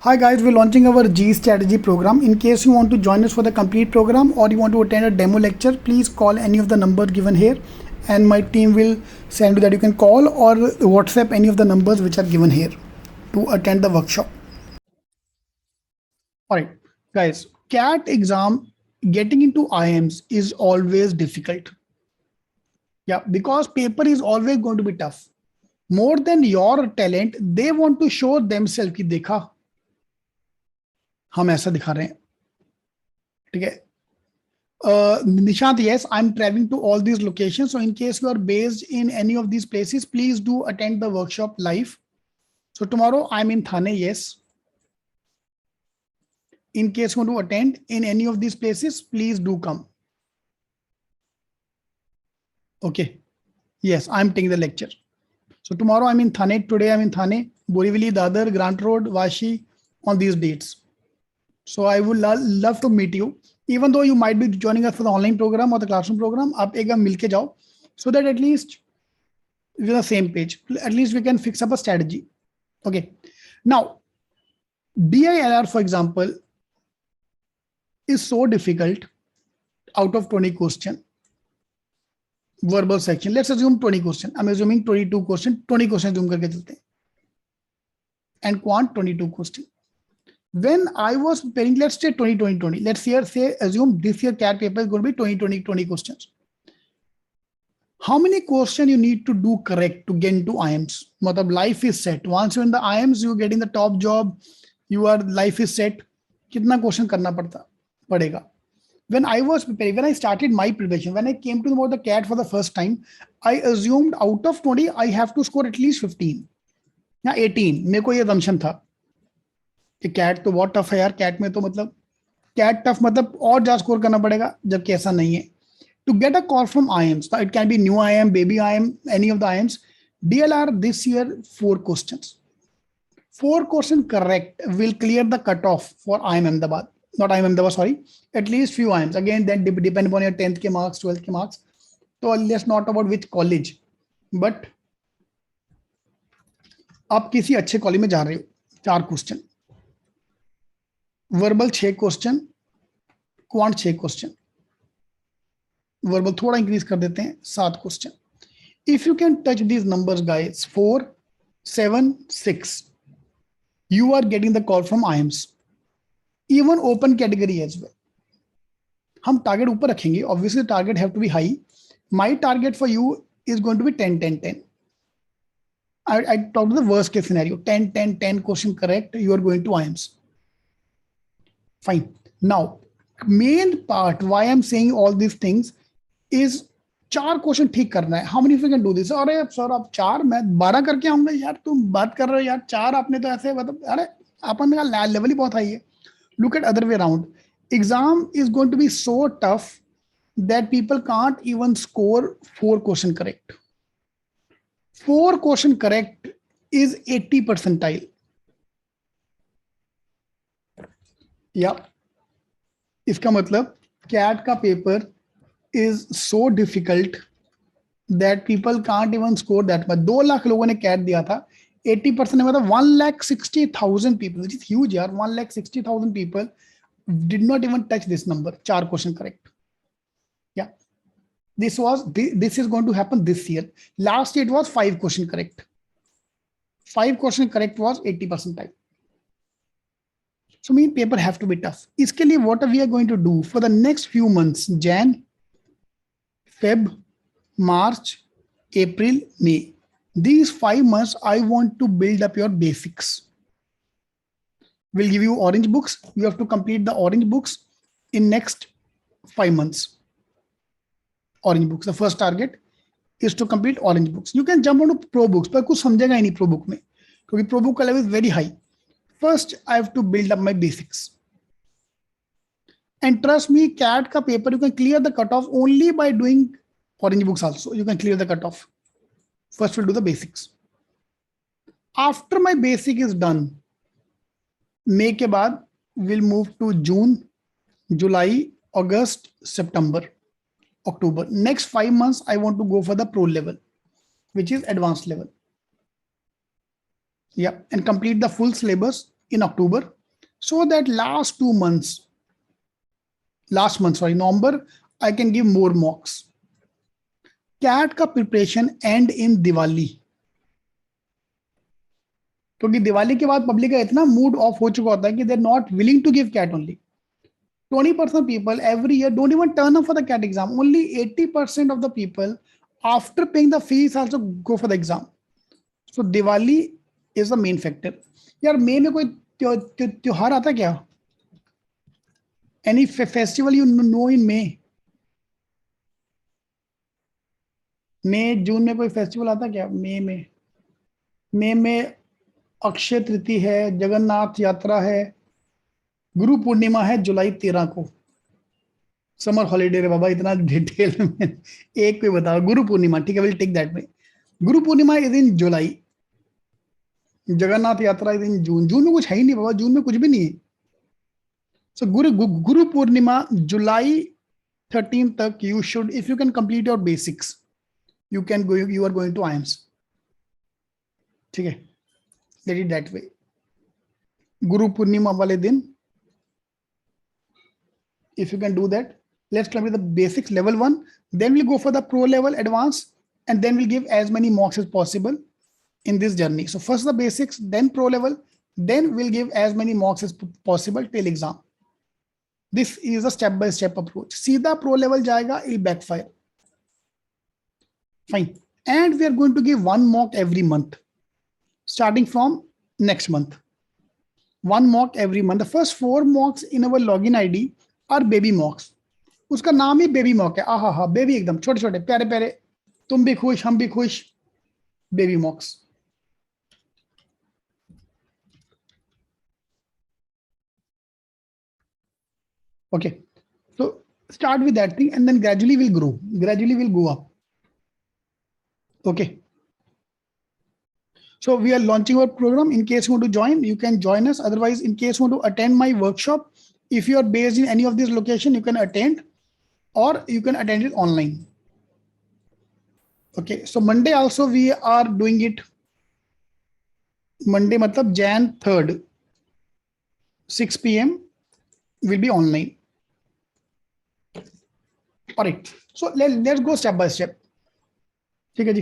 Hi guys, we're launching our G strategy program. In case you want to join us for the complete program or you want to attend a demo lecture, please call any of the number given here and my team will send you that you can call or WhatsApp any of the numbers which are given here to attend the workshop. Alright guys, CAT exam getting into IIMs is always difficult. Yeah, because paper is always going to be tough. More than your talent, they want to show themselves कि देखा हम ऐसा दिखा रहे हैं. ठीक है. Nishant, yes, I'm traveling to all these locations. So in case you are based in any of these places, please do attend the workshop live. So tomorrow I'm in Thane, yes. In case you want to attend in any of these places, please do come. Okay. Yes, I'm taking the lecture. So tomorrow I'm in Thane. Today I'm in Thane, Borivali, Dadar, Grant Road, Vashi on these dates. So I would love to meet you. Even though you might be joining us for the online program or the classroom program, आप एक बार मिलके जाओ, so that at least we're on the same page. At least we can fix up a strategy. Okay. Now, DILR, for example, is so difficult out of 20 question. Verbal section. Let's assume 20 question. I'm assuming 22 question. 20 question assume करके चलते हैं. And quant 22 question. When I was preparing, let's say 2020, let's say assume this year CAT paper is going to be 20 questions. How many questions you need to do correct to get into IIMs? मतलब life is set. Once you're in the IIMs, you get in the top job, your life is set. कितना question करना पड़ेगा? When I was preparing, when I started my preparation, when I came to know about the CAT for the first time, I assumed out of 20, I have to score at least 15 या 18. मेरे को ये assumption था कि cat तो बहुत tough है यार. कैट में तो मतलब कैट टफ मतलब और ज्यादा स्कोर करना पड़ेगा, जबकि ऐसा नहीं है. To get a call from IIMs, it can be new IIM, baby IIM, any of the IIMs. DLR this year 4 questions. 4 questions correct will clear the cutoff for IIM Ahmedabad. Not IIM Ahmedabad, sorry. At least few IIMs. Again, then depend upon your 10th ke marks, 12th ke marks. So let's not about which college, but आप किसी अच्छे college में जा रहे हो. 4 question. Verbal 6 question, quant 6 question. Verbal थोड़ा increase कर देते हैं, 7 question. If you can touch these numbers guys, 4, 7, 6, you are getting the call from IIMs. Even open category as well. हम टारगेट ऊपर रखेंगे. Obviously target have to be high. My target for you is going to be 10, 10, 10. I talk to the worst case scenario. 10, 10, 10 question correct. You are going to IIMs. Fine. Now, main part why I'm saying all these things is 4 question ठीक करना है. How many of you can do this? अरे sir आप 4, मैं 12 करके आऊंगा यार. तुम बात कर रहे हो यार, 4 आपने तो ऐसे मतलब, अरे अपन मेरा लेवल ही बहुत हाई है. Look at other way around. Exam is going to be so tough that people can't even score 4 question correct. 4 question correct is 80 percentile. या इसका मतलब कैट का paper is so difficult that people can't even score that much. 2 lakh लोगों ने cat दिया था. 80% मतलब 1,60,000 people, which is huge यार. 1,60,000 people did not even touch this number. 4 question correct. Yeah, this is going to happen this year. Last year it was 5 question correct. 5 question correct was 80 percentile. So mean paper have to be tough. इसके लिए what we are going to do for the next few months, Jan, Feb, March, April, May. These 5 months, I want to build up your basics. We'll give you orange books. You have to complete the orange books in next 5 months. Orange books. The first target is to complete orange books. You can jump onto pro books, पर कुछ समझेगा ही नहीं pro book में, क्योंकि pro book का level is very high. First, I have to build up my basics. And trust me, CAT ka paper, you can clear the cutoff only by doing orange books also. You can clear the cutoff. First, we'll do the basics. After my basic is done, May ke baad, we'll move to June, July, August, September, October. Next 5 months, I want to go for the pro level, which is advanced level. Yeah, and complete the full syllabus in October, so that last month, November, I can give more mocks. CAT का preparation and in Diwali, क्योंकि दिवाली के बाद public का इतना mood off हो चुका होता है कि they are not willing to give CAT only. 20% people every year don't even turn up for the CAT exam. Only 80% of the people after paying the fees also go for the exam. So Diwali is the main factor. यार मई में कोई त्योहार आता क्या? Any festival you know in May? मई जून में कोई festival आता क्या? मई में अक्षय तृतीया है, जगन्नाथ यात्रा है, गुरु पूर्णिमा है जुलाई 13 को. समर हॉलीडे रे बाबा, इतना डिटेल में एक कोई बताओ. गुरु पूर्णिमा, ठीक है, will take that way. Guru Purnima is in जुलाई, जगन्नाथ यात्रा इज इन जून. जून में कुछ है ही नहीं बाबा, जून में कुछ भी नहीं है. सो गुरु पूर्णिमा जुलाई 13 तक you should, if you can complete your basics, you can go, you are going to IIMs. ठीक है, let it that way. Guru Purnima वाले दिन if you can do that, let's complete the basics level 1, then we'll go for the pro level advanced, and then we'll give as many mocks as possible in this journey. So first the basics, then pro level, then we'll give as many mocks as possible till exam. This is a step by step approach. सीधा pro level जाएगा, it backfire. Fine. And we are going to give one mock every month, starting from next month. One mock every month. The first 4 mocks in our login ID और baby मॉक्स. उसका नाम ही baby mock है. आहा हा, baby एकदम छोटे छोटे प्यारे प्यारे, तुम भी खुश हम भी खुश, baby मॉक्स. Okay, so start with that thing and then gradually will grow, gradually will go up. Okay, so we are launching our program. In case you want to join, you can join us. Otherwise, in case you want to attend my workshop, if you are based in any of these locations, you can attend, or you can attend it online. Okay, so Monday also we are doing it. Monday matlab Jan 3rd, 6 p.m. will be online. All right, so let's go step by step. ठीक है जी.